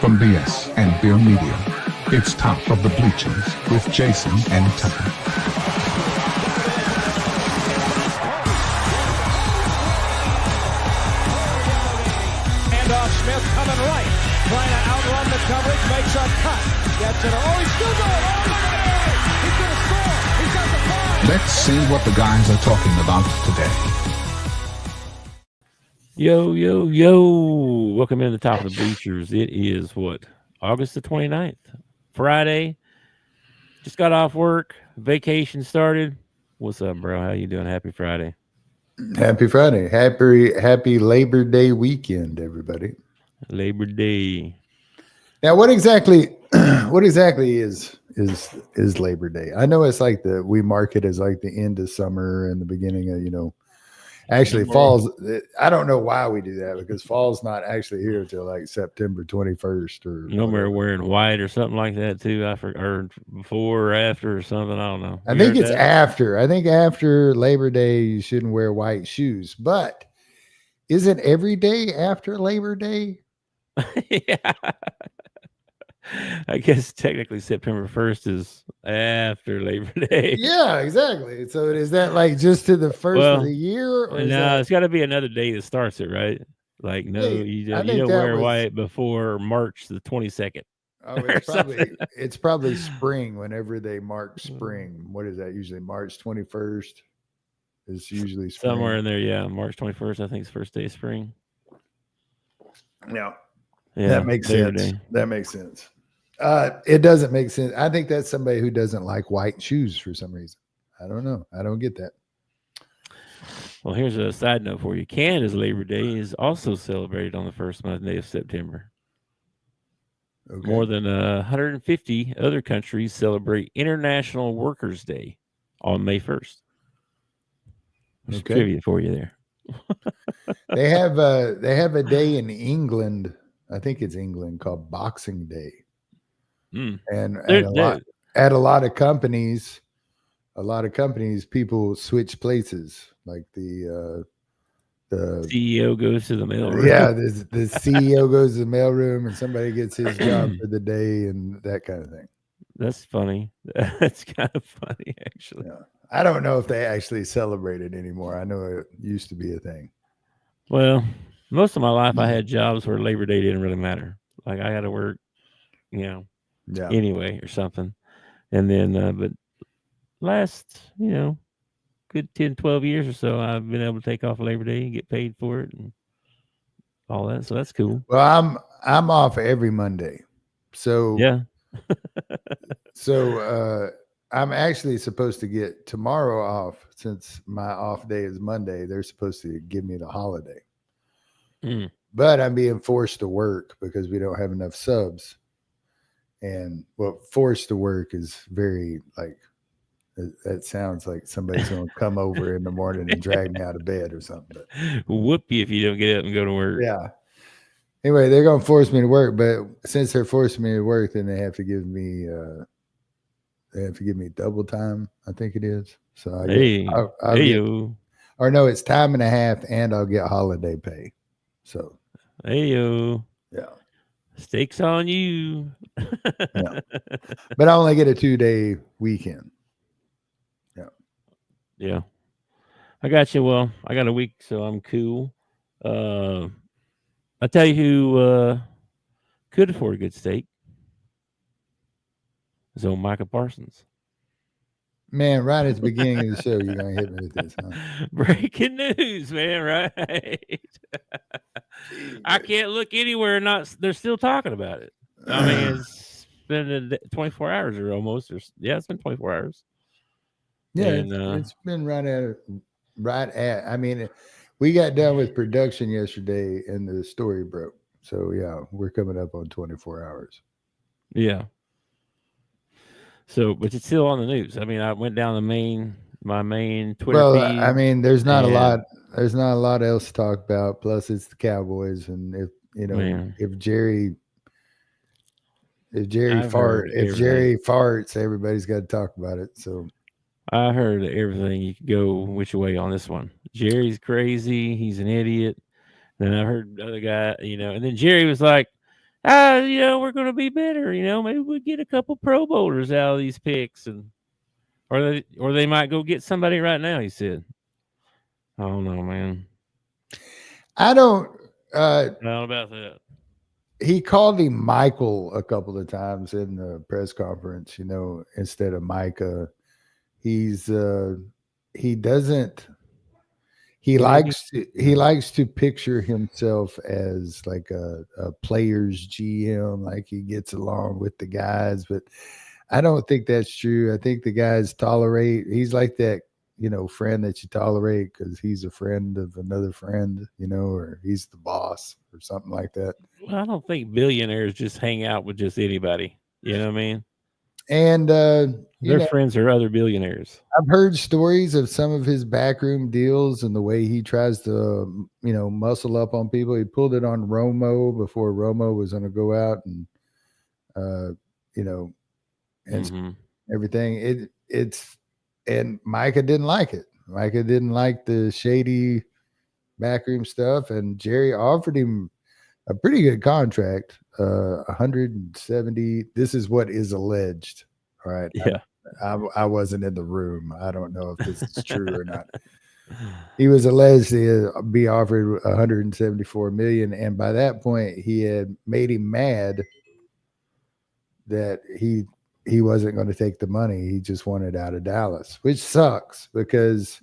from BS and Beer Media. It's Top of the Bleachers with Jason and Tucker. Handoff, Smith coming right, trying to outrun the coverage, makes a cut, gets it. Oh, he's still going. Oh, look at it! He's going to score. He's got the ball. Let's see what the guys are talking about today. Yo, yo, yo. Welcome into the Top of the Bleachers. It is what? August the 29th. Friday. Just got off work. Vacation started. What's up, bro? How you doing? Happy Friday. Happy Friday. Happy Labor Day weekend, everybody. Labor Day. Now, what exactly is Labor Day? I know it's like we mark it as like the end of summer and the beginning of, actually fall's. I don't know why we do that, because fall's not actually here till like September 21st or Nowhere wearing white or something like that too. Or before or after or something. I don't know. I think it's after. I think after Labor Day you shouldn't wear white shoes. But isn't every day after Labor Day? Yeah. I guess technically September 1st is after Labor Day. Yeah, exactly. So is that like just to the first of the year? Or it's got to be another day that starts it, right? Like, no, you don't wear white before March the 22nd. Oh, it's probably spring whenever they mark spring. What is that usually? March 21st is usually spring. Somewhere in there, yeah. March 21st, I think, is the first day of spring. Yeah, yeah, that makes sense. That makes sense. It doesn't make sense. I think that's somebody who doesn't like white shoes for some reason. I don't know. I don't get that. Well, here's a side note for you. Canada's Labor Day is also celebrated on the first Monday of September. Okay. More than 150 other countries celebrate International Workers' Day on May 1st. There's trivia for you there. They have a day in England. I think it's England, called Boxing Day. And at a lot of companies, people switch places. Like the CEO goes to the mailroom. Yeah, the CEO goes to the mailroom, and somebody gets his job for the day, and that kind of thing. That's funny. That's kind of funny, actually. Yeah. I don't know if they actually celebrate it anymore. I know it used to be a thing. Well, most of my life I had jobs where Labor Day didn't really matter. Like I had to work, anyway or something. And then, but last, good 10, 12 years or so, I've been able to take off Labor Day and get paid for it and all that. So that's cool. Well, I'm off every Monday. So yeah. So I'm actually supposed to get tomorrow off. Since my off day is Monday, they're supposed to give me the holiday. But I'm being forced to work because we don't have enough subs. And forced to work is very that sounds like somebody's going to come over in the morning and drag me out of bed or something. But, whoop you if you don't get up and go to work. Yeah. Anyway, they're going to force me to work, but since they're forcing me to work, then they have to give me double time. I think it is. So it's time and a half, and I'll get holiday pay. So, yeah, stakes on you. Yeah. But I only get a 2-day weekend. Yeah, I got you. Well, I got a week, so I'm cool. I'll tell you who could afford a good steak. It's old Micah Parsons. Man, right at the beginning of the show, you're going to hit me with this, huh? Breaking news, man, right? I can't look anywhere. They're still talking about it. I mean, it's been 24 hours or almost. It's been 24 hours. Yeah, and, it's been right at. I mean, we got done with production yesterday, and the story broke. So yeah, we're coming up on 24 hours. Yeah. So, but it's still on the news. I mean, I went down my main Twitter feed. I mean, there's not a lot. There's not a lot else to talk about. Plus, it's the Cowboys, and if Jerry farts, everybody's got to talk about it. So. I heard everything. You could go which way on this one. Jerry's crazy. He's an idiot. Then I heard the other guy, and then Jerry was like, we're going to be better. Maybe we'll get a couple Pro Bowlers out of these picks, or they might go get somebody right now. He said, "I don't know, man. I don't How about that?" He called him Michael a couple of times in the press conference, instead of Micah. He likes to picture himself as like a player's GM, like he gets along with the guys, but I don't think that's true. I think the guys he's like that, friend that you tolerate because he's a friend of another friend, or he's the boss or something like that. Well, I don't think billionaires just hang out with just anybody. You know what I mean? And their friends are other billionaires. I've heard stories of some of his backroom deals and the way he tries to, muscle up on people. He pulled it on Romo before Romo was going to go out and, and everything. And Micah didn't like it. Micah didn't like the shady backroom stuff. And Jerry offered him a pretty good contract, 170. This is what is alleged. All right. Yeah. I wasn't in the room. I don't know if this is true or not. He was alleged to be offered 174 million. And by that point, he had made him mad that he wasn't going to take the money. He just wanted out of Dallas, which sucks because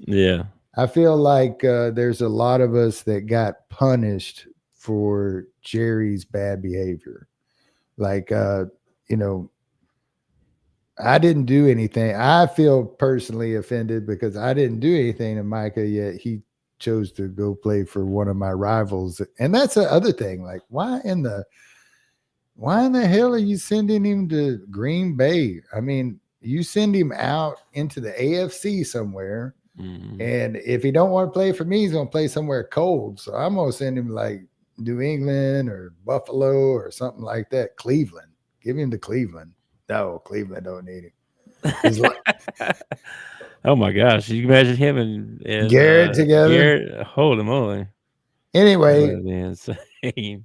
I feel like there's a lot of us that got punished for Jerry's bad behavior. Like, I didn't do anything. I feel personally offended because I didn't do anything to Micah, yet he chose to go play for one of my rivals. And that's the other thing. Like, why in the hell are you sending him to Green Bay? I mean, you send him out into the AFC somewhere. Mm-hmm. And if he don't want to play for me, he's going to play somewhere cold. So I'm going to send him like New England or Buffalo or something like that. Cleveland. Give him to Cleveland. No, Cleveland don't need him. Oh my gosh! You can imagine him and Garrett together. Holy moly! Anyway, insane.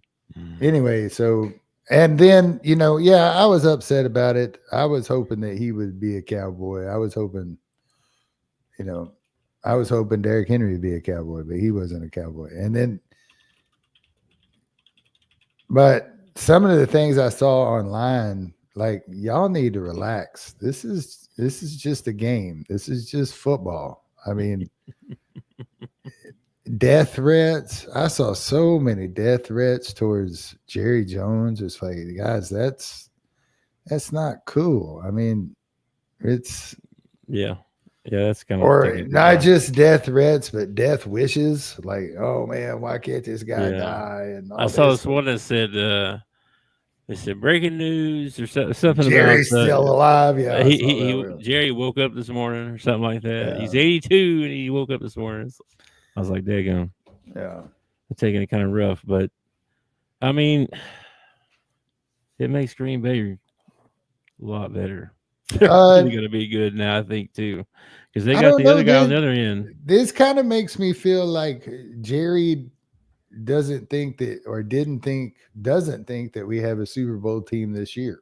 Anyway, so and then I was upset about it. I was hoping that he would be a Cowboy. I was hoping, Derrick Henry would be a Cowboy, but he wasn't a Cowboy. And then, but some of the things I saw online. Like, y'all need to relax. This is just a game. This is just football. I mean, death threats. I saw so many death threats towards Jerry Jones. It's like, guys, that's not cool. I mean, it's that's kind of or not just death threats, but death wishes. Like, oh man, why can't this guy die? And I saw this one that said. They said breaking news or something Jerry's about still alive. Yeah, Jerry woke up this morning or something like that. Yeah. He's 82 and he woke up this morning. I was like, daggone. Yeah, I'm taking it kind of rough, but I mean, it makes Green Bay a lot better. They're going to be good now, I think, too, because they got the other guy on the other end. This kind of makes me feel like Jerry doesn't think that we have a Super Bowl team this year.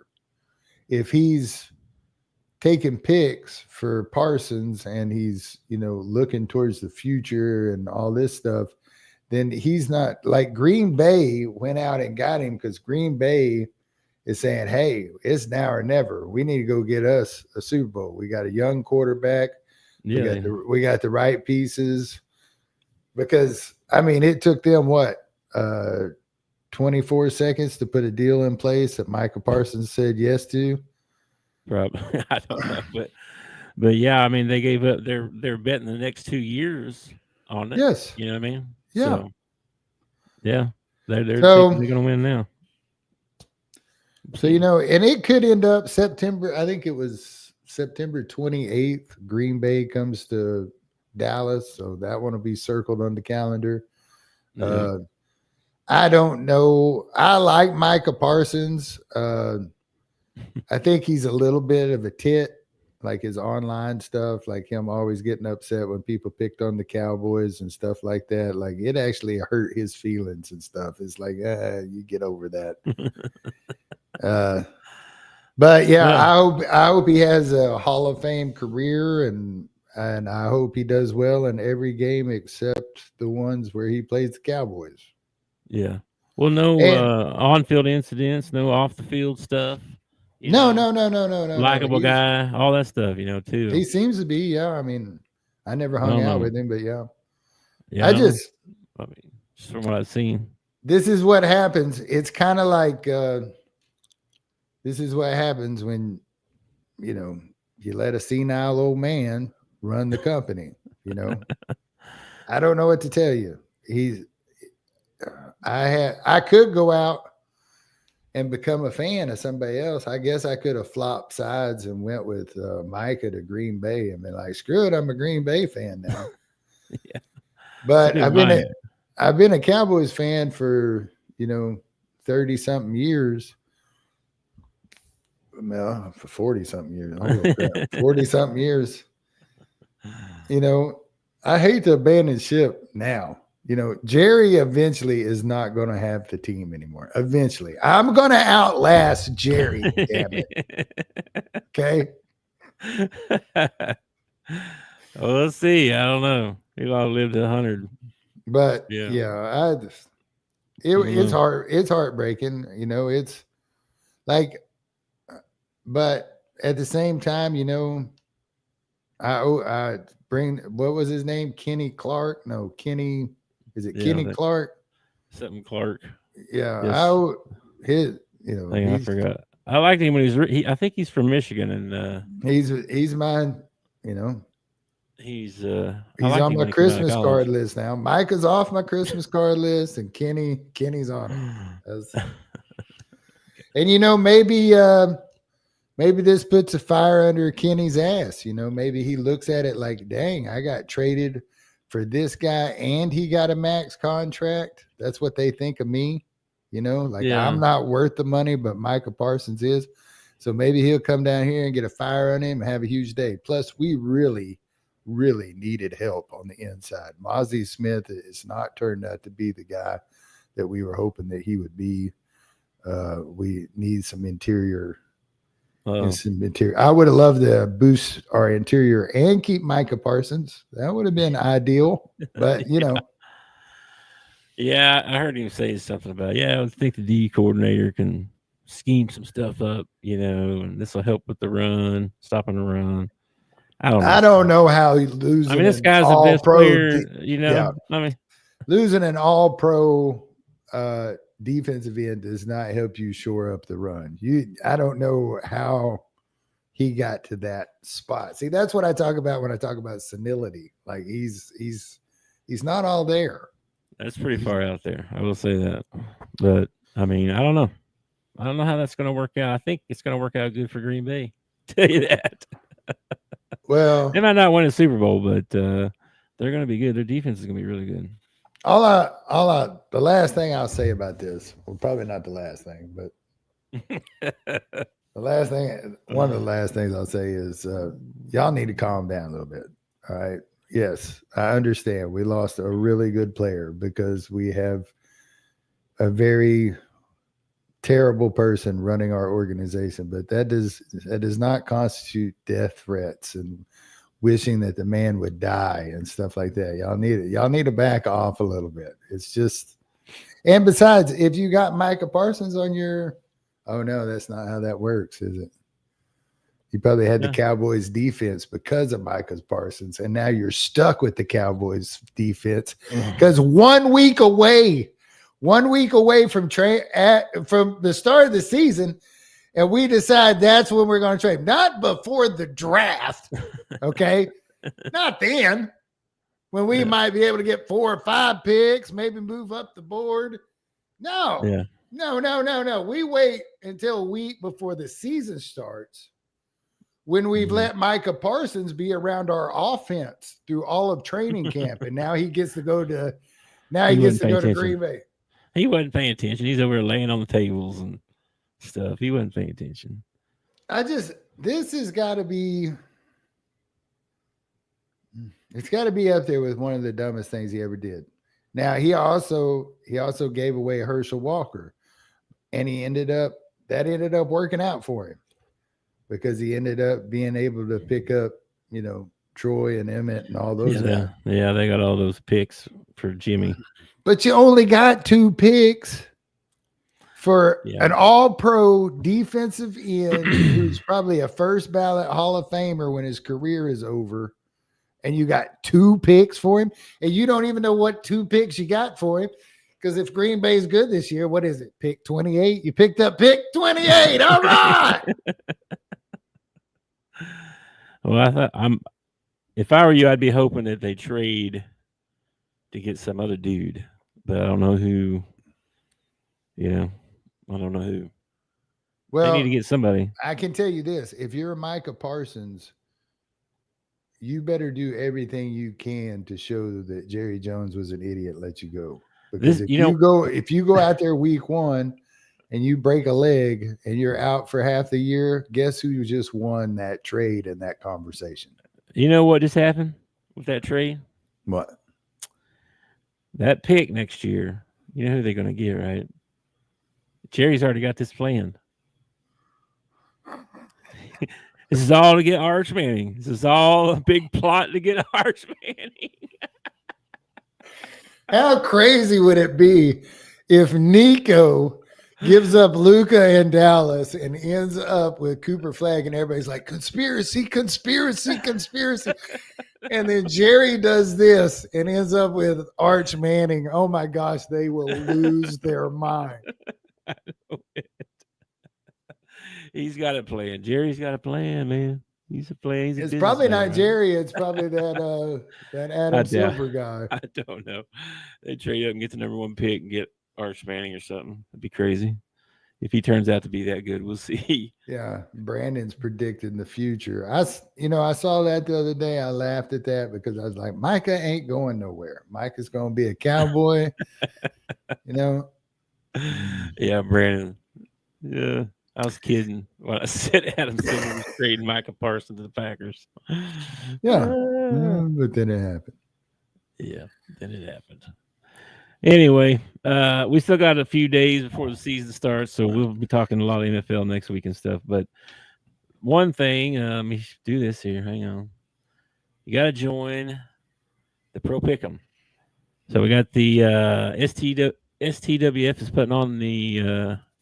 If he's taking picks for Parsons and he's, looking towards the future and all this stuff, then he's not like Green Bay went out and got him because Green Bay is saying, hey, it's now or never. We need to go get us a Super Bowl. We got a young quarterback. Yeah. We got the right pieces. Because, I mean, it took them, 24 seconds to put a deal in place that Michah Parsons said yes to? Probably. I don't know. But yeah, I mean, they gave up. They're betting the next 2 years on it. Yes. You know what I mean? Yeah. So, yeah. They're going to win now. So, and it could end up September. I think it was September 28th. Green Bay comes to Dallas, so that one will be circled on the calendar. Yeah. I don't know. I like Micah Parsons. I think he's a little bit of a tit. like his online stuff, like him always getting upset when people picked on the Cowboys and stuff like that. Like it actually hurt his feelings and stuff. It's like, you get over that. But yeah, I hope he has a Hall of Fame career, and I hope he does well in every game except the ones where he plays the Cowboys. Yeah. Well, no on-field incidents, no off-the-field stuff. No. Likeable guy, all that stuff, too. He seems to be, yeah. I mean, I never hung out with him, but yeah. Yeah. Just from what I've seen. This is what happens. It's kind of like this is what happens when, you let a senile old man run the company, I don't know what to tell you. I could go out and become a fan of somebody else. I guess I could have flopped sides and went with Micah to Green Bay and been like, screw it, I'm a Green Bay fan now. Yeah. But I've been a Cowboys fan for 30 something years. Well, for 40 something years. 40 something years. I hate to abandon ship now. Jerry eventually is not going to have the team anymore. Eventually. I'm going to outlast Jerry, damn it. Okay? Well, let's see. I don't know. He'll all live to 100. But, it's hard. It's heartbreaking. It's like, but at the same time, I bring, what was his name? Kenny Clark? No, Kenny. Is it Kenny Clark? Something Clark. Yeah. Yes. I forgot. I liked him when I think he's from Michigan, and he's mine. He's on my Christmas card list now. Micah's off my Christmas card list, and Kenny's on it. And maybe this puts a fire under Kenny's ass. Maybe he looks at it like, dang, I got traded for this guy and he got a max contract. That's what they think of me. I'm not worth the money, but Michah Parsons is. So maybe he'll come down here and get a fire on him and have a huge day. Plus, we really, really needed help on the inside. Mozzie Smith is not turned out to be the guy that we were hoping that he would be. We need some interior. I would have loved to boost our interior and keep Micah Parsons. That would have been ideal, but Yeah, I heard him say something about, I think the D coordinator can scheme some stuff up, and this will help with the run, stopping the run. I don't know how he loses. I mean, this guy's the best player, losing an all-pro defensive end does not help you shore up the run. I don't know how he got to that spot. See, that's what I talk about when I talk about senility. Like he's not all there. That's pretty far out there. I will say that. But I mean, I don't know. I don't know how that's going to work out. I think it's going to work out good for Green Bay. Tell you that. Well, they might not win a Super Bowl, but they're going to be good. Their defense is going to be really good. The last thing I'll say about this, well, probably not the last thing, but one of the last things I'll say is y'all need to calm down a little bit. All right. Yes, I understand. We lost a really good player because we have a very terrible person running our organization, but that does not constitute death threats and wishing that the man would die and stuff like that. Y'all need to back off a little bit. It's just, and besides, if you got Micah Parsons on your, oh no, that's not how that works, is it? You probably had the Cowboys defense because of Micah Parsons, and now you're stuck with the Cowboys defense because 1 week away from the start of the season, and we decide that's when we're going to trade. Not before the draft, okay? Not then, when we might be able to get 4 or 5 picks, maybe move up the board. No. Yeah. No. We wait until a week before the season starts when we've let Micah Parsons be around our offense through all of training camp, and now he gets to go to Green Bay. He wasn't paying attention. He's over there laying on the tables and stuff. He wasn't paying attention. This has got to be It's got to be up there with one of the dumbest things he ever did. Now he also gave away Herschel Walker, and ended up working out for him because he ended up being able to pick up, Troy and Emmett and all those guys. Yeah, they got all those picks for Jimmy. But you only got 2 picks for an all-pro defensive end who's probably a first ballot Hall of Famer when his career is over. And you got 2 picks for him, and you don't even know what 2 picks you got for him. Because if Green Bay's good this year, what is it? Pick 28? You picked up pick 28. All right. Well, if I were you, I'd be hoping that they trade to get some other dude, but I don't know who. I don't know who. Well, they need to get somebody. I can tell you this: if you're a Micah Parsons, you better do everything you can to show that Jerry Jones was an idiot. Let you go, because if you go out there week 1 and you break a leg and you're out for half the year, guess who just won that trade and that conversation? You know what just happened with that trade? What? That pick next year. You know who they're going to get, right? Jerry's already got this planned. This is all to get Arch Manning. This is all a big plot to get Arch Manning. How crazy would it be if Nico gives up Luka in Dallas and ends up with Cooper Flagg and everybody's like, conspiracy. And then Jerry does this and ends up with Arch Manning. Oh my gosh, they will lose their mind. He's got a plan. Jerry's got a plan, man. He's a plan. It's probably not Jerry. It's probably that Adam Silver guy. I don't know. They trade up and get the number 1 pick and get Arch Manning or something. That'd be crazy. If he turns out to be that good, we'll see. Yeah, Brandon's predicting the future. I saw that the other day. I laughed at that because I was like, Micah ain't going nowhere. Micah's going to be a Cowboy. Yeah, Brandon. Yeah. I was kidding when I said Adam Silver was trading Michah Parsons to the Packers. Yeah, but then it happened. Yeah, then it happened. Anyway, we still got a few days before the season starts, so we'll be talking a lot of NFL next week and stuff. But one thing, let me do this here. Hang on. You got to join the Pro Pick'em. So we got the STWF is putting on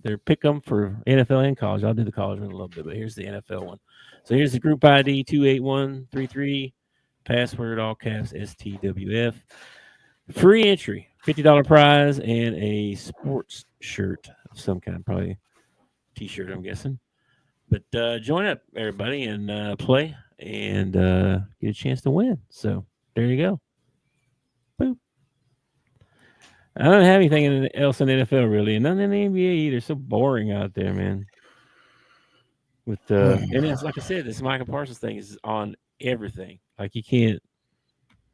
their Pick'em for NFL and college. I'll do the college one in a little bit, but here's the NFL one. So here's the group ID 28133, password all caps STWF. Free entry, $50 prize, and a sports shirt of some kind, probably T-shirt, I'm guessing. But join up, everybody, and play and get a chance to win. So there you go. Boom. I don't have anything else in the NFL really, and none in the NBA either. So boring out there, man. With and it's like I said, this Micah Parsons thing is on everything. Like you can't.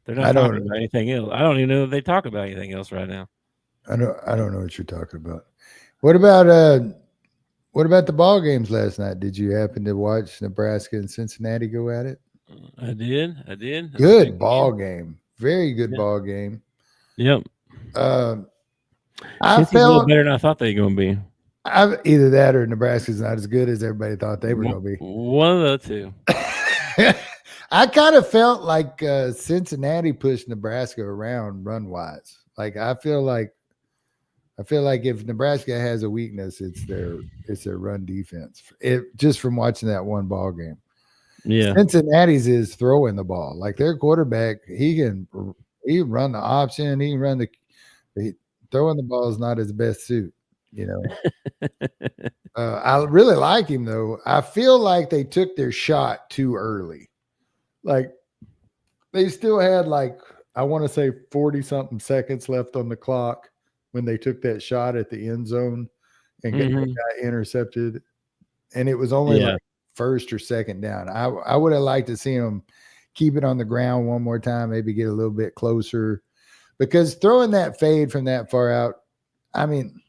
They're not talking about anything else. I don't even know if they talk about anything else right now. I don't know what you're talking about. What about the ball games last night? Did you happen to watch Nebraska and Cincinnati go at it? I did. Good ball game. Very good ball game. Yep. I felt a little better than I thought they were going to be. Either that or Nebraska's not as good as everybody thought they were going to be. One of the two. I kind of felt like Cincinnati pushed Nebraska around run wise. Like I feel like if Nebraska has a weakness, it's their run defense. Just from watching that one ball game. Yeah, Cincinnati's is throwing the ball. Like their quarterback, he can run the option. He can run throwing the ball is not his best suit. I really like him though. I feel like they took their shot too early. Like they still had I want to say 40 something seconds left on the clock when they took that shot at the end zone and got intercepted. And it was only first or second down. I would have liked to see him keep it on the ground one more time, maybe get a little bit closer, because throwing that fade from that far out, I mean,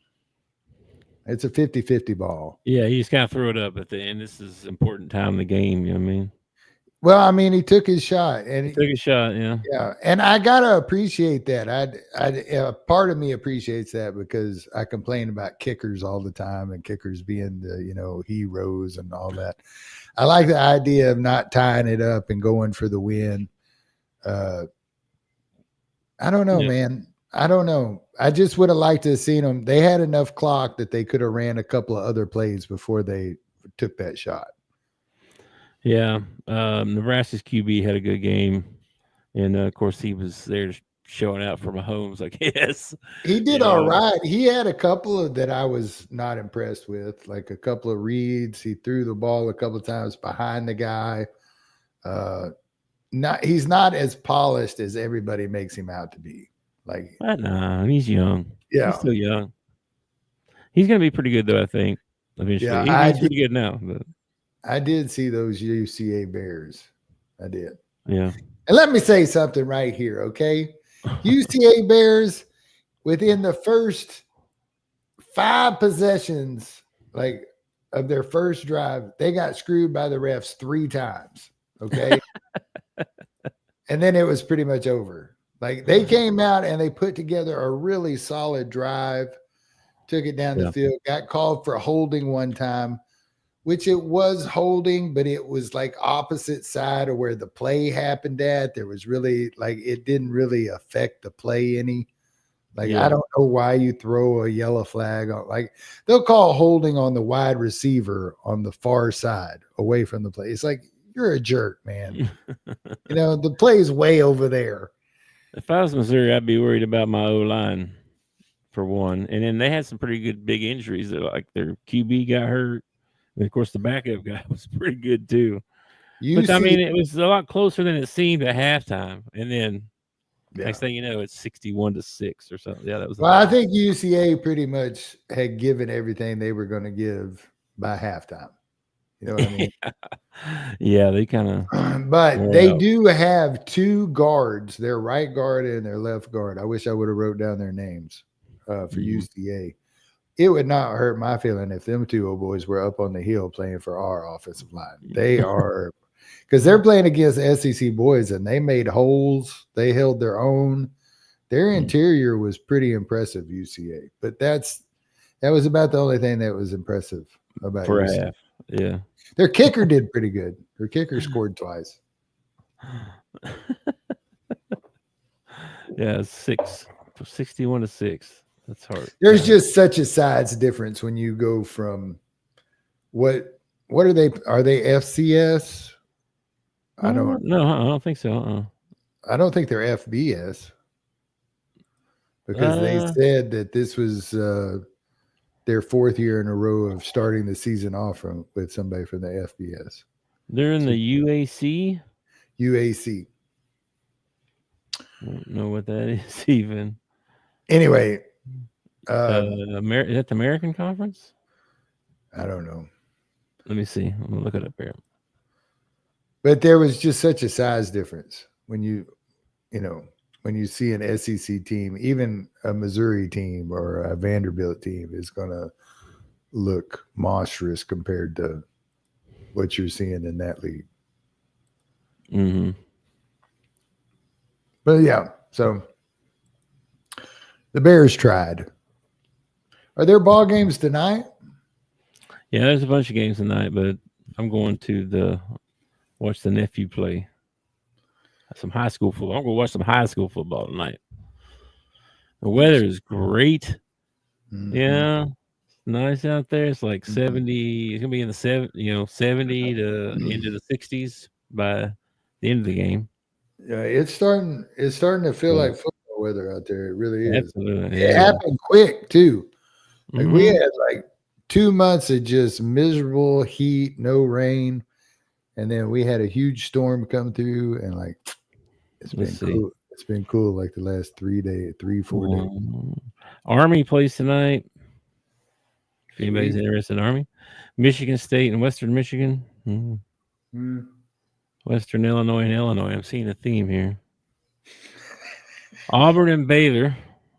it's a 50-50 ball. Yeah, you just kind of throw it up at the end. This is important time in the game, you know what I mean? Well, I mean, he took his shot, and He took a shot. Yeah. yeah, and I gotta appreciate that. Part of me appreciates that because I complain about kickers all the time, and kickers being the heroes and all that. I like the idea of not tying it up and going for the win. I don't know, man. I don't know. I just would have liked to have seen them. They had enough clock that they could have ran a couple of other plays before they took that shot. Yeah. Nebraska's QB had a good game. And, of course, he was there showing out for Mahomes, I guess. He did all right. He had a couple of that I was not impressed with, like a couple of reads. He threw the ball a couple of times behind the guy. He's not as polished as everybody makes him out to be. Like, no, he's young. Yeah. He's still young. He's going to be pretty good, though, I think, eventually. Yeah, he's pretty good now. But I did see those UCA Bears. I did. Yeah. And let me say something right here, okay? UCA Bears, within the first 5 possessions, like of their first drive, they got screwed by the refs 3 times, okay? And then it was pretty much over. Like they came out and they put together a really solid drive, took it down the field, got called for holding one time, which it was holding, but it was like opposite side of where the play happened at. There was really it didn't really affect the play any. I don't know why you throw a yellow flag on. They'll call holding on the wide receiver on the far side away from the play. It's like, you're a jerk, man. The play is way over there. If I was Missouri, I'd be worried about my O-line for one. And then they had some pretty good big injuries. Like their QB got hurt. And of course, the backup guy was pretty good too. But I mean, it was a lot closer than it seemed at halftime. And then next thing you know, it's 61-6 or something. Yeah, that was. Well, I think UCA pretty much had given everything they were going to give by halftime. You know what I mean? Yeah, they kind of. But they do have 2 guards, their right guard and their left guard. I wish I would have wrote down their names for UCA. It would not hurt my feeling if them 2 old boys were up on the hill playing for our offensive line. They are, because they're playing against SEC boys and they made holes. They held their own. Their interior was pretty impressive, UCA. But that was about the only thing that was impressive about UCA. Yeah. Their kicker did pretty good. Their kicker scored twice. Yeah, 61-6. That's hard. There's just such a size difference when you go from what are they? Are they FCS? I don't think so. I don't think they're FBS because they said that this was their 4th year in a row of starting the season off with somebody from the FBS. They're in the UAC. UAC. I don't know what that is even. Anyway, is that the American Conference? I don't know. Let me see. I'm gonna look it up here. But there was just such a size difference when you see an SEC team, even a Missouri team or a Vanderbilt team is going to look monstrous compared to what you're seeing in that league. Mm-hmm. But yeah, so the Bears tried. Are there ball games tonight? Yeah, there's a bunch of games tonight, but I'm going to watch the nephew play some high school football. I'm going to watch some high school football tonight. The weather is great. Mm-hmm. Yeah, nice out there. It's like 70. It's going to be in the 70 to into the 60s by the end of the game. Yeah, it's starting to feel like football weather out there. It really is. Absolutely. It happened quick too. Like we had like 2 months of just miserable heat, no rain, and then we had a huge storm come through, and like it's been cool. It's been cool like the last 4 days. Army plays tonight. If anybody's interested in Army, Michigan State and Western Michigan. Mm-hmm. Western Illinois and Illinois. I'm seeing a theme here. Auburn and Baylor.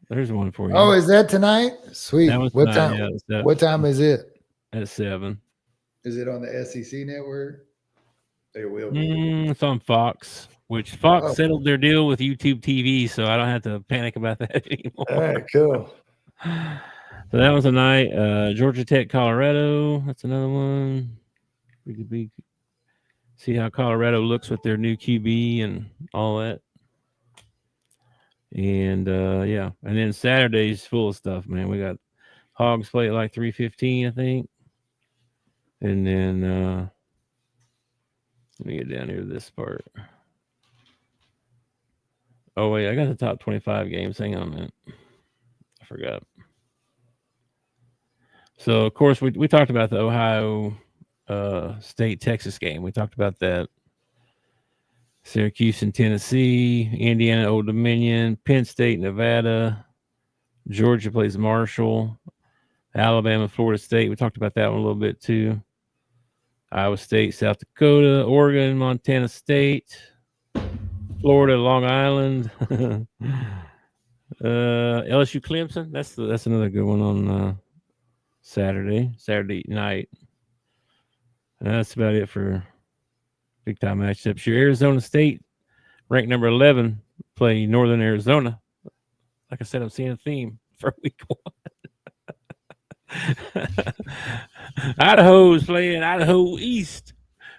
There's one for you. Oh, is that tonight? Sweet. What time? Yeah, what time is it? At 7. Is it on the SEC network? They will be. It's on Fox, which Fox settled their deal with YouTube TV, so I don't have to panic about that anymore. All right, cool. So that was a night. Georgia Tech, Colorado. That's another one. We could see how Colorado looks with their new QB and all that. And yeah, and then Saturday's full of stuff, man. We got Hogs play at like 3:15, I think. And then let me get down here to this part. Oh wait, I got the top 25 games. Hang on a minute. I forgot. So of course we talked about the Ohio State Texas game. We talked about that. Syracuse and Tennessee, Indiana, Old Dominion, Penn State, Nevada, Georgia plays Marshall, Alabama, Florida State. We talked about that one a little bit too. Iowa State, South Dakota, Oregon, Montana State, Florida, Long Island, LSU, Clemson. That's another good one on Saturday night. And that's about it for big time matchups. Your Arizona State, ranked number 11, play Northern Arizona. Like I said, I'm seeing a theme for week 1. Idaho's playing Idaho East.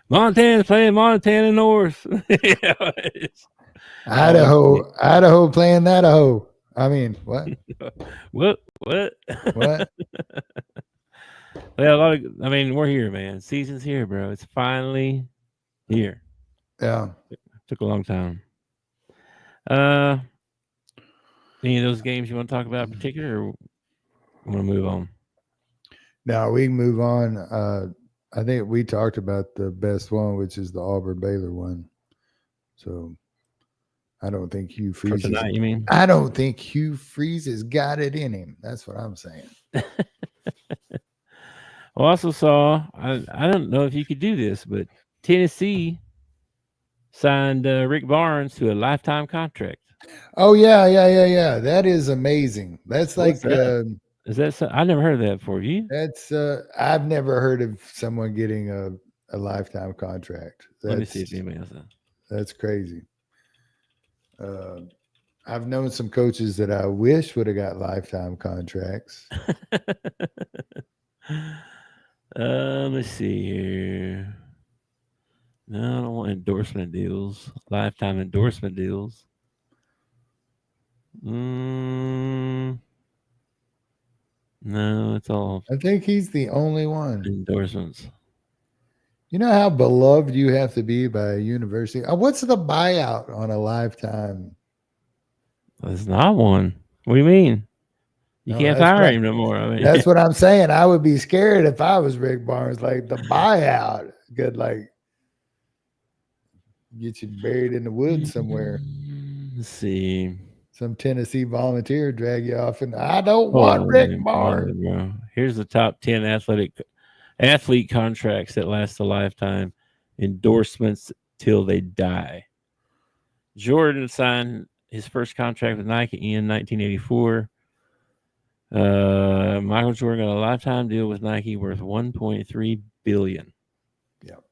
Montana's playing Montana North. Idaho playing Idaho. I mean, what? What? Well, we're here, man. Season's here, bro. It's finally here. Yeah. It took a long time. Any of those games you want to talk about in particular, or want to move on? No, we can move on. I think we talked about the best one, which is the Auburn-Baylor one. So I don't think Hugh Freeze. For tonight, you mean? I don't think Hugh Freeze has got it in him. That's what I'm saying. I also saw, I don't know if you could do this, but Tennessee signed Rick Barnes to a lifetime contract. Oh, yeah. That is amazing. That's like, is that I never heard of that before. You? That's, I've never heard of someone getting a lifetime contract. Let me see if anybody else does. That's crazy. I've known some coaches that I wish would have got lifetime contracts. Let's see here. No, I don't want endorsement deals. Lifetime endorsement deals. No, it's all. I think he's the only one. Endorsements. You know how beloved you have to be by a university? What's the buyout on a lifetime? There's not one. What do you mean? You can't fire him no more. I mean, that's what I'm saying. I would be scared if I was Rick Barnes. Like the buyout could like get you buried in the woods somewhere. Let's see. Some Tennessee volunteer drag you off, and I don't want Rick Barnes. Bro. Here's the top 10 athlete contracts that last a lifetime. Endorsements till they die. Jordan signed his first contract with Nike in 1984. Michael Jordan got a lifetime deal with Nike worth $1.3 billion. Yep.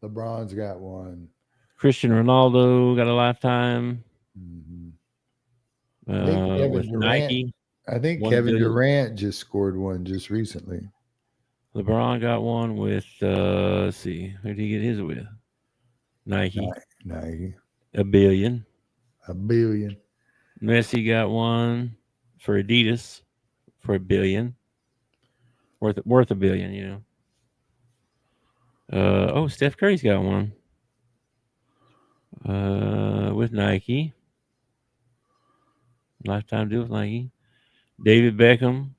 LeBron's got one. Christian Ronaldo got a lifetime with Nike. I think Kevin Durant just scored one just recently. LeBron got one with let's see, who did he get his with? Nike. Nike. $1 billion. $1 billion. Messi got one for Adidas for $1 billion. Worth $1 billion, you know. Steph Curry's got one. With Nike. Lifetime deal with Nike. David Beckham.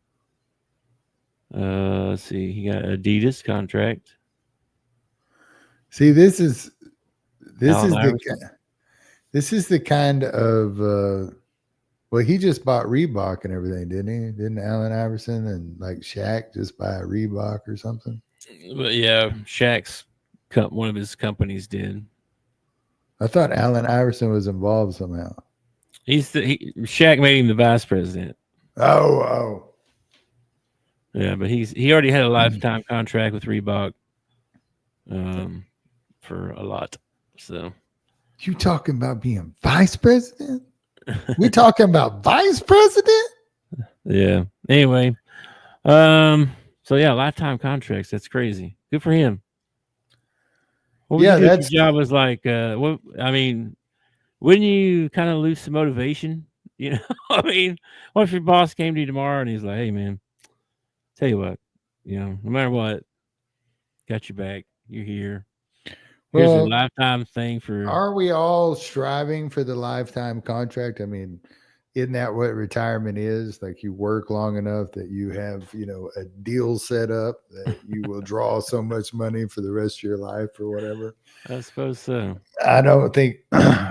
Let's see, he got Adidas contract. See, this is the kind of well, he just bought Reebok and everything, didn't he? Didn't Allen Iverson and like Shaq just buy a Reebok or something? But yeah, Shaq's one of his companies did. I thought Allen Iverson was involved somehow. Shaq made him the vice president. Oh. Yeah, but he already had a lifetime contract with Reebok for for a lot. So you talking about being vice president? We talking about vice president? Yeah. Anyway, so yeah, lifetime contracts. That's crazy. Good for him. What would you do if your job was like? What I mean, wouldn't you kind of lose some motivation? You know, I mean, what if your boss came to you tomorrow and he's like, "Hey, man, tell you what, no matter what, got your back. You're here. Here's a lifetime thing for." Are we all striving for the lifetime contract? I mean, isn't that what retirement is? Like you work long enough that you have, a deal set up that you will draw so much money for the rest of your life or whatever. I suppose so. I don't think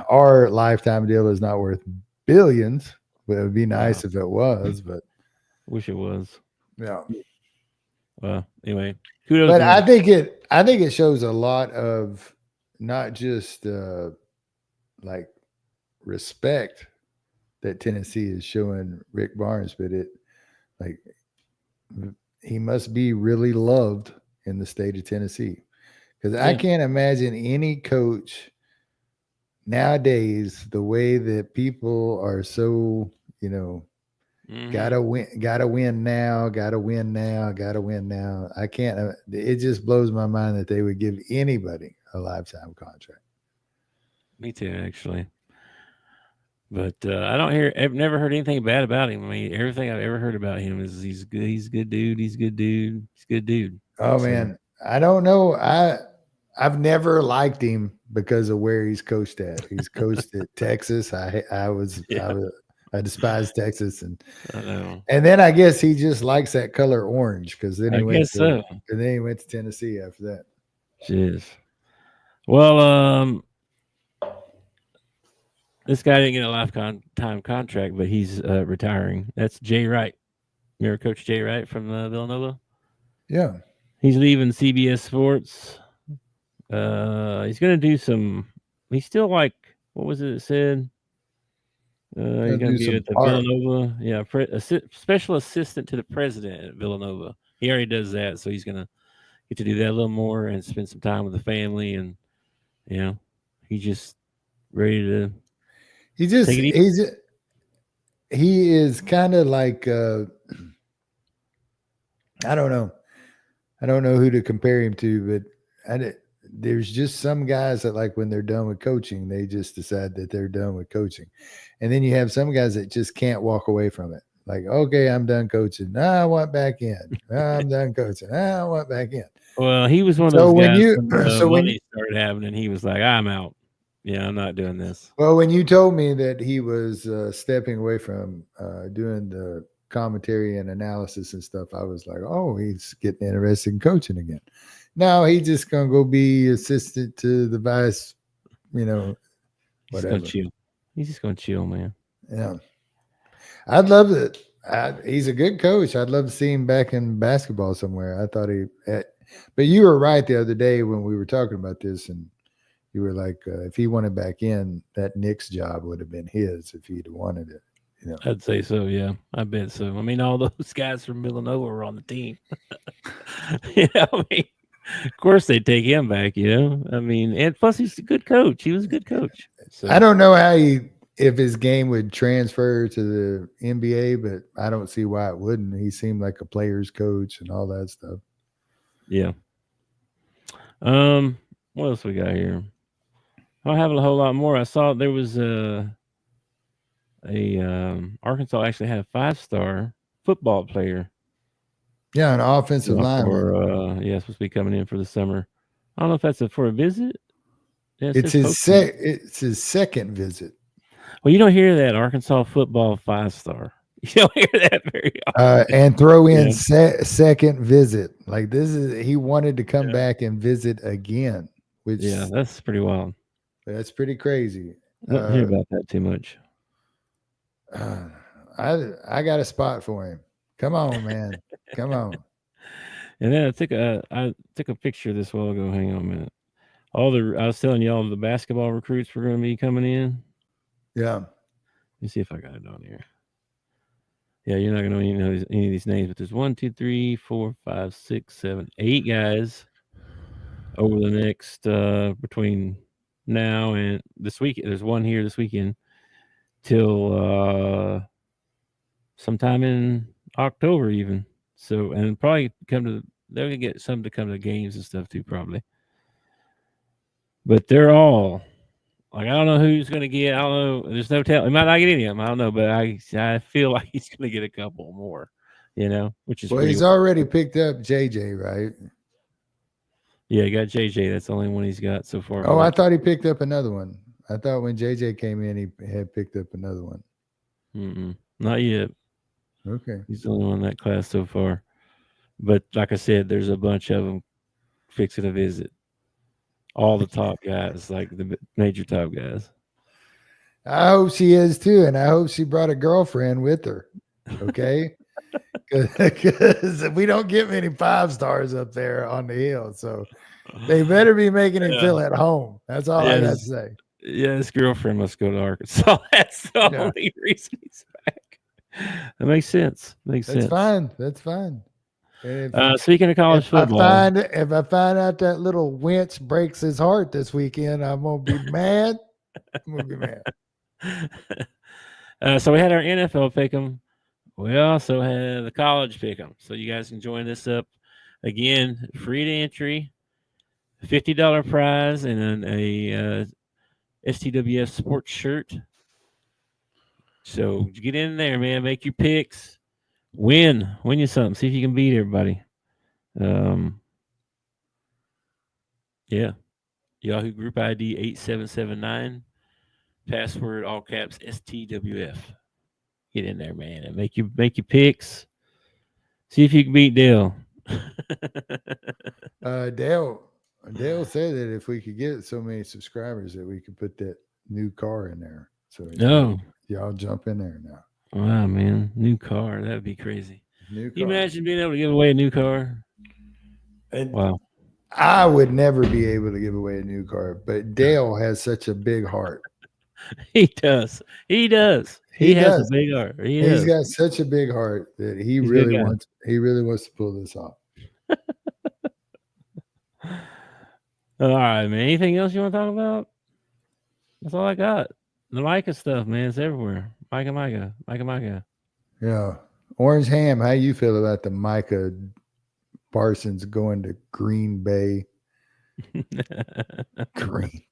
our lifetime deal is not worth billions, but it would be nice if it was, but wish it was. Yeah. Well, anyway, kudos. But I think it shows a lot of not just like respect that Tennessee is showing Rick Barnes, but he must be really loved in the state of Tennessee. Because I can't imagine any coach nowadays, the way that people are so, gotta win now. I can't, it just blows my mind that they would give anybody a lifetime contract. Me too, actually. But I've never heard anything bad about him. I mean, everything I've ever heard about him is he's good. He's a good dude. He's a good dude. Oh, man. I don't know. I've never liked him because of where he's coached at. He's coached at Texas. I despise Texas, and then I guess he just likes that color orange because then he went to Tennessee after that. Jeez. Well, this guy didn't get a lifetime contract, but he's retiring. That's Jay Wright. Remember Coach Jay Wright from Villanova? Yeah. He's leaving CBS Sports. He's going to do some. He's still like, what was it said? He's going to be at the Villanova. Yeah, special assistant to the president at Villanova. He already does that, so he's going to get to do that a little more and spend some time with the family. And he's just ready to. He is kind of like I don't know who to compare him to, but there's just some guys that, like, when they're done with coaching, they just decide that they're done with coaching. And then you have some guys that just can't walk away from it. Like, okay, I'm done coaching. I want back in. I'm done coaching. I want back in. Well, he was one of those guys when he started happening, he was like, I'm out. Yeah, I'm not doing this. Well, when you told me that he was stepping away from doing the commentary and analysis and stuff, I was like, oh, he's getting interested in coaching again. No, he's just going to go be assistant to the vice, whatever. He's just going to chill, man. Yeah. I'd love it. He's a good coach. I'd love to see him back in basketball somewhere. I thought but you were right the other day when we were talking about this, and you were like, if he wanted back in, that Knicks job would have been his if he'd wanted it. I'd say so, yeah. I bet so. I mean, all those guys from Villanova were on the team. Of course they'd take him back, I mean, and plus he's a good coach. He was a good coach. So. I don't know if his game would transfer to the NBA, but I don't see why it wouldn't. He seemed like a player's coach and all that stuff. Yeah. What else we got here? I don't have a whole lot more. I saw there was Arkansas actually had a 5-star football player. Yeah, an offensive lineman. Supposed to be coming in for the summer. I don't know if that's for a visit. Yeah, it's his second visit. Well, you don't hear that Arkansas football 5-star. You don't hear that very often. And throw in second visit. Like he wanted to come back and visit again. Which that's pretty wild. That's pretty crazy. I don't hear about that too much. I got a spot for him. Come on, man. Come on. And then I took a picture this while ago. Hang on a minute. I was telling you all the basketball recruits were going to be coming in. Yeah. Let me see if I got it on here. Yeah, you're not going to know any of these names, but there's 1, 2, 3, 4, 5, 6, 7, 8 guys. over the next between now and this week. There's one here this weekend till sometime in October even. So, and probably they're gonna get some to come to games and stuff too, probably. But they're all like, I don't know who's gonna get. I don't know. There's no tell. He might not get any of them. I don't know, but I feel like he's gonna get a couple more. Which is he's already picked up JJ, right? Yeah, he got JJ. That's the only one he's got so far. Oh, I thought he picked up another one. I thought when JJ came in, he had picked up another one. Not yet. Okay. He's the only one in that class so far. But like I said, there's a bunch of them fixing to visit. All the top guys, like the major top guys. I hope she is too, and I hope she brought a girlfriend with her. Okay. Because we don't get many 5-stars up there on the hill. So they better be making him feel at home. That's all I got to say. Yeah, his girlfriend must go to Arkansas. That's the only reason he's back. That makes sense. That's fine. That's fine. Speaking of college football, if I find out that little wench breaks his heart this weekend, I'm gonna be mad. So we had our NFL pick'em. We also had the college pick'em. So you guys can join this up again. Free to entry, $50 prize, and then a STWF sports shirt. So get in there, man. Make your picks. Win you something. See if you can beat everybody. Yeah. Yahoo Group ID 8779. Password all caps STWF. Get in there, man, and make your picks. See if you can beat Dale. Dale said that if we could get so many subscribers that we could put that new car in there. So y'all jump in there now. Wow, man. New car. That'd be crazy. Can you imagine being able to give away a new car? Wow. I would never be able to give away a new car, but Dale has such a big heart. He does. He has a big heart. He's got such a big heart that he really wants to pull this off. All right, man. Anything else you want to talk about? That's all I got. The Micah stuff, man. It's everywhere. Micah. Yeah. Orange Ham, how you feel about the Micah Parsons going to Green Bay? Green Bay.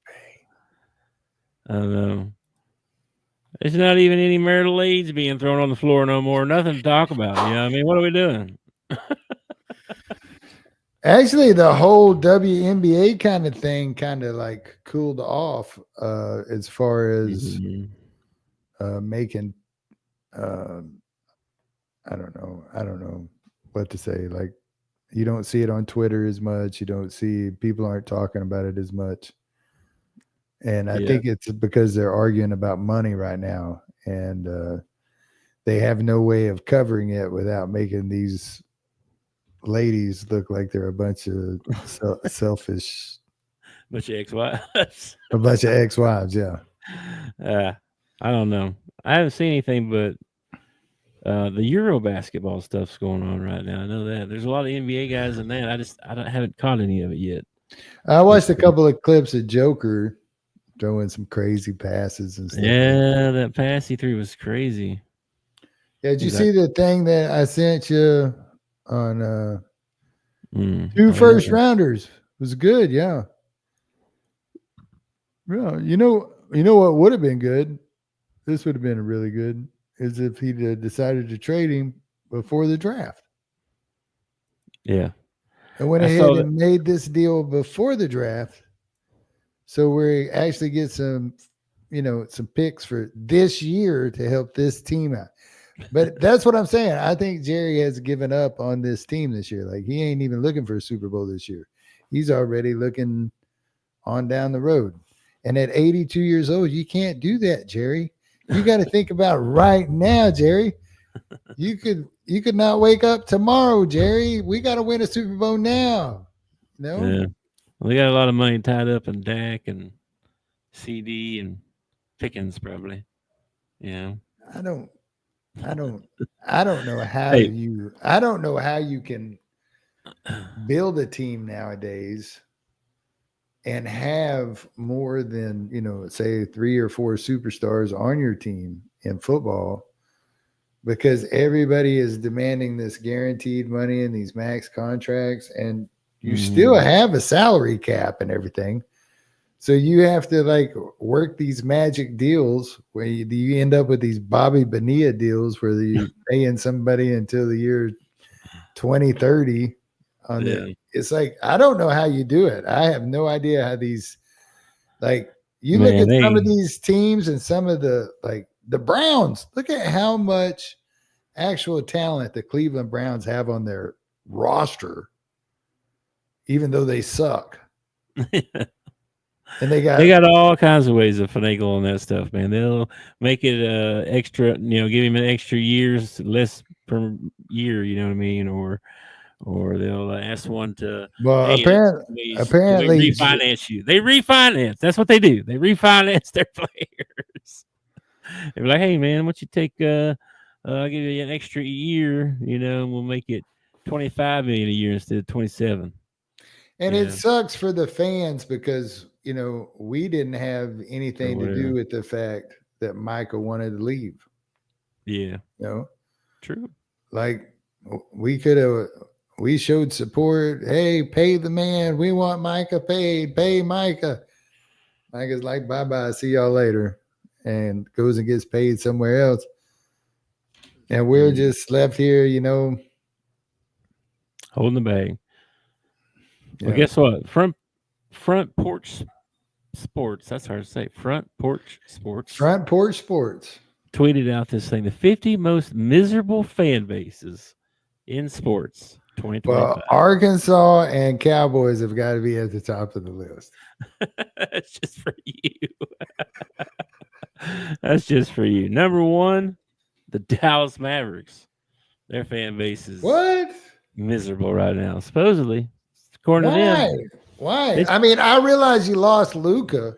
I don't know. There's not even any marital aids being thrown on the floor no more. Nothing to talk about. I mean, what are we doing? Actually, the whole WNBA kind of thing kind of like cooled off as far as making I don't know what to say. Like, you don't see it on Twitter as much. People aren't talking about it as much. And I think it's because they're arguing about money right now, and they have no way of covering it without making these ladies look like they're a bunch of selfish, bunch of ex-wives. A bunch of ex-wives, yeah. I don't know. I haven't seen anything but the Euro basketball stuff's going on right now. I know that there's a lot of NBA guys in that. I haven't caught any of it yet. I watched a couple of clips of Joker throwing some crazy passes and stuff. Yeah, that pass he threw was crazy. Yeah, did you see the thing that I sent you on 2 first rounders? It was good, yeah. Yeah, you know what would have been good? This would have been really good, is if he decided to trade him before the draft. Yeah. And went ahead and made this deal before the draft. So we actually get some picks for this year to help this team out. But that's what I'm saying. I think Jerry has given up on this team this year. Like, he ain't even looking for a Super Bowl this year. He's already looking on down the road. And at 82 years old, you can't do that, Jerry. You got to think about right now, Jerry. You could not wake up tomorrow, Jerry. We got to win a Super Bowl now. No? Yeah. Well, they got a lot of money tied up in Dak and CD and Pickens, probably. Yeah. I don't know how you can build a team nowadays and have more than, say 3 or 4 superstars on your team in football, because everybody is demanding this guaranteed money and these max contracts, and you still have a salary cap and everything. So you have to like work these magic deals where you end up with these Bobby Bonilla deals where you paying somebody until the year 2030 on the. It's like, I don't know how you do it. I have no idea how these, like, you look at some of these teams and some of the, like the Browns, look at how much actual talent the Cleveland Browns have on their roster, even though they suck. And they got all kinds of ways to finagle on that stuff, man. They'll make it extra, give him an extra years less per year, you know what I mean, or they'll ask one to apparently refinance you. They refinance. That's what they do. They refinance their players. They're like, hey man, why don't you take I'll give you an extra year, we'll make it $25 million a year instead of 27. And it sucks for the fans because, we didn't have anything to do with the fact that Micah wanted to leave. Yeah. True. Like we showed support. Hey, pay the man. We want Micah paid. Pay Micah. Micah's like, bye-bye. See y'all later. And goes and gets paid somewhere else. And we're just left here, holding the bag. Yeah. Well, guess what? Front Porch Sports. That's hard to say. Front Porch Sports. Front Porch Sports tweeted out this thing: the 50 most miserable fan bases in sports 2025. Well, Arkansas and Cowboys have got to be at the top of the list. That's just for you. That's just for you. Number 1, the Dallas Mavericks. Their fan base is miserable right now, supposedly. According to them. Why? I mean, I realize you lost Luka,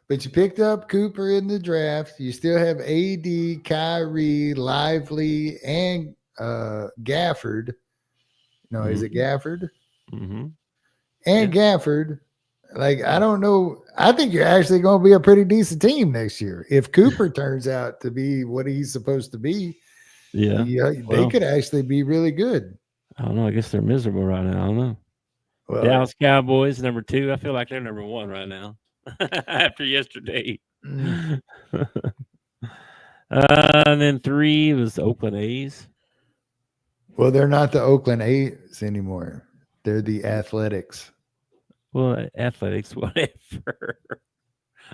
but you picked up Cooper in the draft. You still have AD, Kyrie, Lively, and Gafford. No, is it Gafford? Mm-hmm. And Gafford. Like, I don't know. I think you're actually going to be a pretty decent team next year. If Cooper turns out to be what he's supposed to be, they could actually be really good. I don't know. I guess they're miserable right now. I don't know. Well, Dallas Cowboys, number 2. I feel like they're number 1 right now after yesterday. And then 3 was Oakland A's. Well, they're not the Oakland A's anymore. They're the Athletics. Well, Athletics, whatever.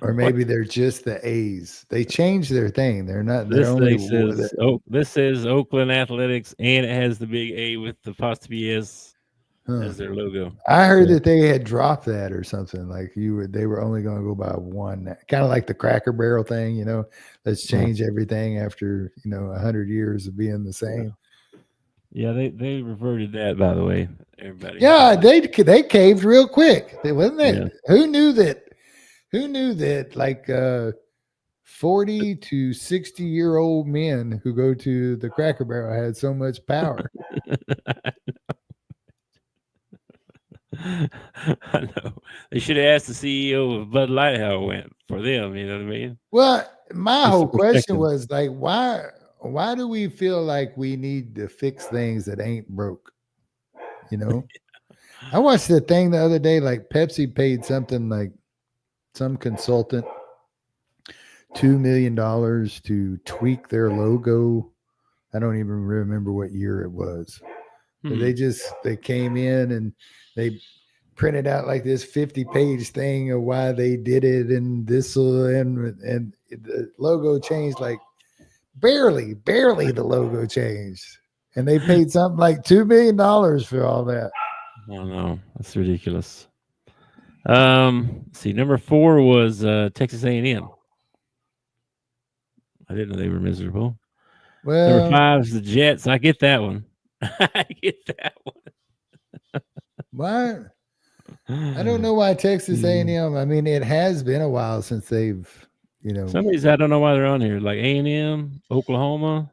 Or maybe they're just the A's. They changed their thing. They're not. This says Oakland Athletics, and it has the big A with the apostrophe S as their logo. I heard that they had dropped that or something. Like they were only going to go by one. Kind of like the Cracker Barrel thing. Let's change everything after 100 years of being the same. Yeah, they reverted that, by the way. Everybody. Yeah, they caved real quick. Wasn't it? Yeah. Who knew that like 40 to 60-year-old men who go to the Cracker Barrel had so much power? I know. They should have asked the CEO of Bud Light how it went for them. You know what I mean? Well, my whole question was like, why do we feel like we need to fix things that ain't broke? I watched the thing the other day, like Pepsi paid something like some consultant $2 million to tweak their logo. I don't even remember what year it was. But they came in and they printed out like this 50-page thing of why they did it, and this and the logo changed like barely the logo changed, and they paid something like $2 million for all that. I don't know. That's ridiculous. See, number 4 was Texas A&M. I didn't know they were miserable. Well, number 5 is the Jets. I get that one. I get that one. Why? I don't know why Texas A&M. I mean, it has been a while since they've, Some of these I don't know why they're on here. Like A&M, Oklahoma,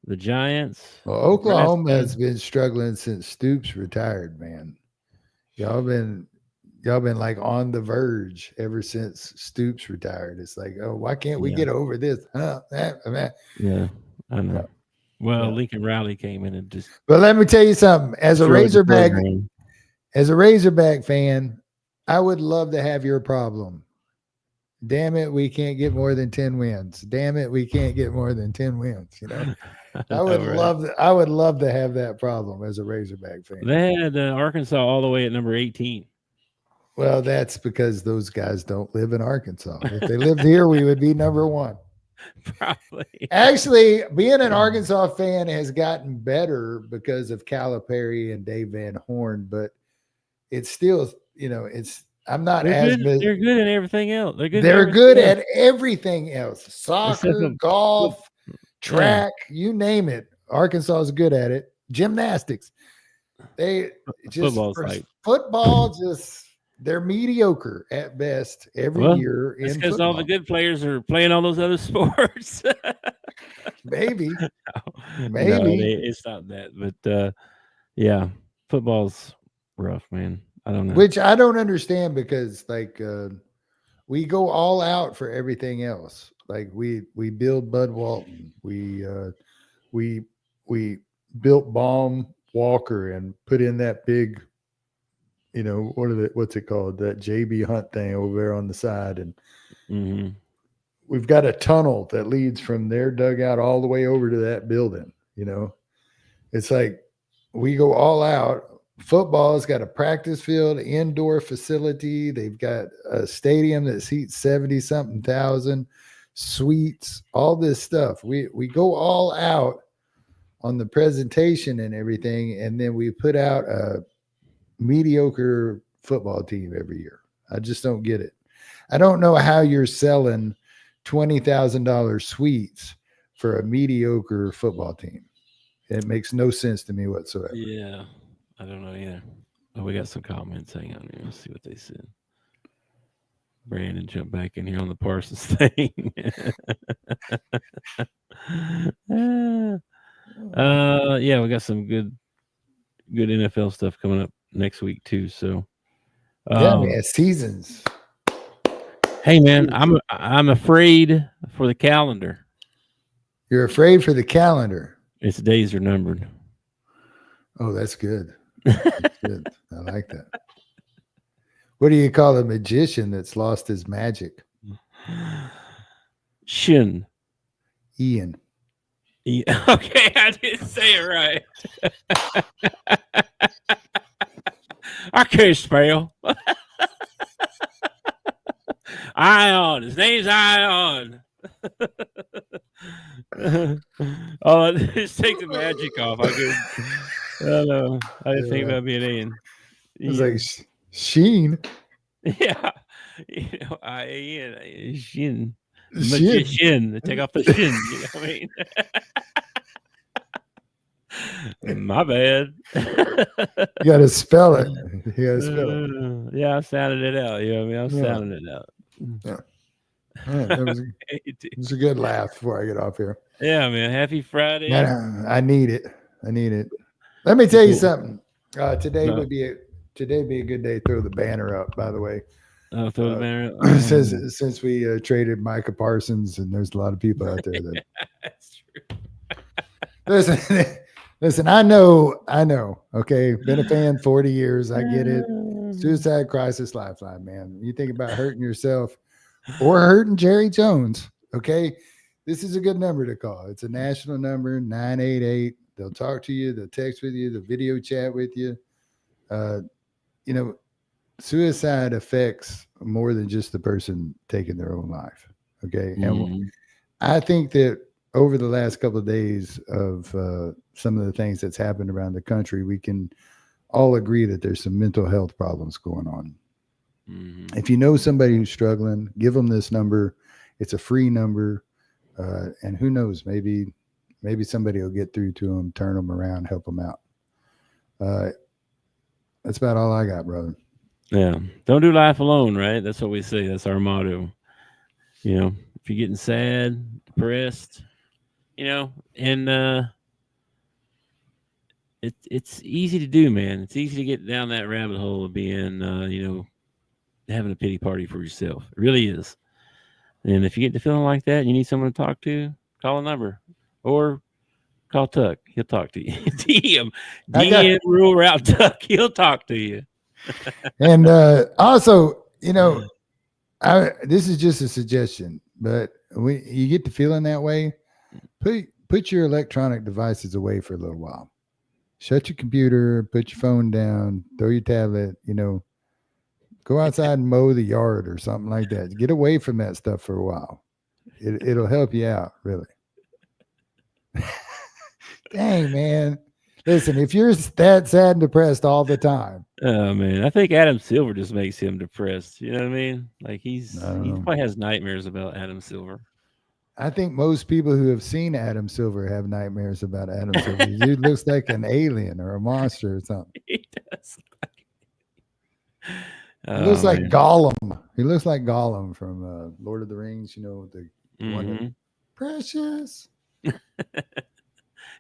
the Giants. Well, Oklahoma has been struggling since Stoops retired, man. Y'all been y'all been like on the verge ever since Stoops retired. It's like, oh, why can't we get over this? Yeah, I know. Yeah. Well, Lincoln Riley came in and just. But let me tell you something. As a Razorback fan, I would love to have your problem. Damn it, we can't get more than 10 wins. Damn it, we can't get more than 10 wins. You know, I would love to have that problem as a Razorback fan. They had Arkansas all the way at number 18. Well, that's because those guys don't live in Arkansas. If they lived here, we would be number 1. Probably. Actually, being an Arkansas fan has gotten better because of Calipari and Dave Van Horn, but it's still, I'm not they're good at everything else. They're good at everything else. Soccer, golf, track, you name it. Arkansas is good at it. Gymnastics. Football they're mediocre at best every year. It's because all the good players are playing all those other sports. Maybe. It's not that. But football's rough, man. I don't know. Which I don't understand because we go all out for everything else. Like we build Bud Walton. We built Baum Walker and put in that big, what's it called? That JB Hunt thing over there on the side. And we've got a tunnel that leads from their dugout all the way over to that building. It's like we go all out. Football's got a practice field, indoor facility. They've got a stadium that seats 70-something thousand, suites, all this stuff. We go all out on the presentation and everything, and then we put out a mediocre football team every year. I just don't get it. I don't know how you're selling $20,000 suites for a mediocre football team. It makes no sense to me whatsoever. Yeah. I don't know either. Oh, we got some comments. Hang on here. Let's see what they said. Brandon jumped back in here on the Parsons thing. We got some good NFL stuff coming up next week too. So man, seasons. Hey man, I'm afraid for the calendar. You're afraid for the calendar. Its days are numbered. Oh, that's good. That's good. I like that. What do you call a magician that's lost his magic? Ian. Okay, I didn't say it right. I can't spell. Ion. His name's Ion. Just take the magic off. I don't know. I didn't think about being Ian. It was like Sheen. Yeah. Ian. Shin. Magician. Take off the shin. You know what I mean? My bad. You got to spell it. Yeah, I sounded it out. You know what I mean? I'm sounding it out. Yeah. It was a good laugh before I get off here. Yeah, man. Happy Friday. Man, I need it. Let me tell you something. Today would be a good day to throw the banner up, by the way. Oh, throw the banner up. Since we traded Micah Parsons, and there's a lot of people out there that that's true. Listen, I know. Okay. Been a fan 40 years. I get it. Suicide crisis lifeline, man. You think about hurting yourself or hurting Jerry Jones. Okay. This is a good number to call. It's a national number, 988. They'll talk to you. They'll text with you. They'll video chat with you. Suicide affects more than just the person taking their own life. Okay. And I think that over the last couple of days of some of the things that's happened around the country, we can all agree that there's some mental health problems going on. Mm-hmm. If you know somebody who's struggling, give them this number. It's a free number. And who knows, maybe somebody will get through to them, turn them around, help them out. That's about all I got, brother. Yeah. Don't do life alone, right? That's what we say. That's our motto. If you're getting sad, depressed, and it's easy to do, man. It's easy to get down that rabbit hole of being, having a pity party for yourself. It really is. And if you get to feeling like that and you need someone to talk to, call a number or call Tuck. He'll talk to you. DM rule route Tuck. He'll talk to you. And also, this is just a suggestion, but you get to feeling that way, put your electronic devices away for a little while. Shut your computer, put your phone down, throw your tablet, go outside and mow the yard or something like that. Get away from that stuff for a while. It'll help you out, really. Dang, man. Listen, if you're that sad and depressed all the time. Oh, man. I think Adam Silver just makes him depressed. You know what I mean? Like he probably has nightmares about Adam Silver. I think most people who have seen Adam Silver have nightmares about Adam Silver. He looks like an alien or a monster or something. He does. He looks like Gollum. He looks like Gollum from Lord of the Rings, the one Precious.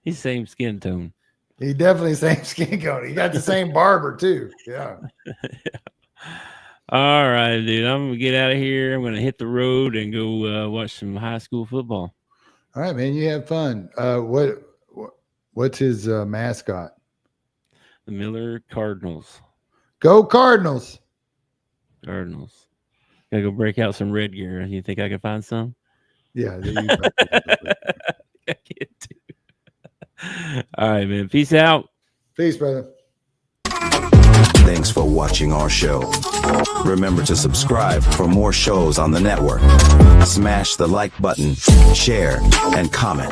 He's same skin tone. He definitely same skin tone. He got the same barber too. Yeah. All right, dude. I'm gonna get out of here. I'm gonna hit the road and go watch some high school football. All right, man. You have fun. What's his mascot? The Miller Cardinals. Go Cardinals. Cardinals. Gotta go break out some red gear. You think I can find some? Yeah. I can't do. All right, man. Peace out. Peace, brother. Thanks for watching our show. Remember to subscribe for more shows on the network. Smash the like button, share, and comment.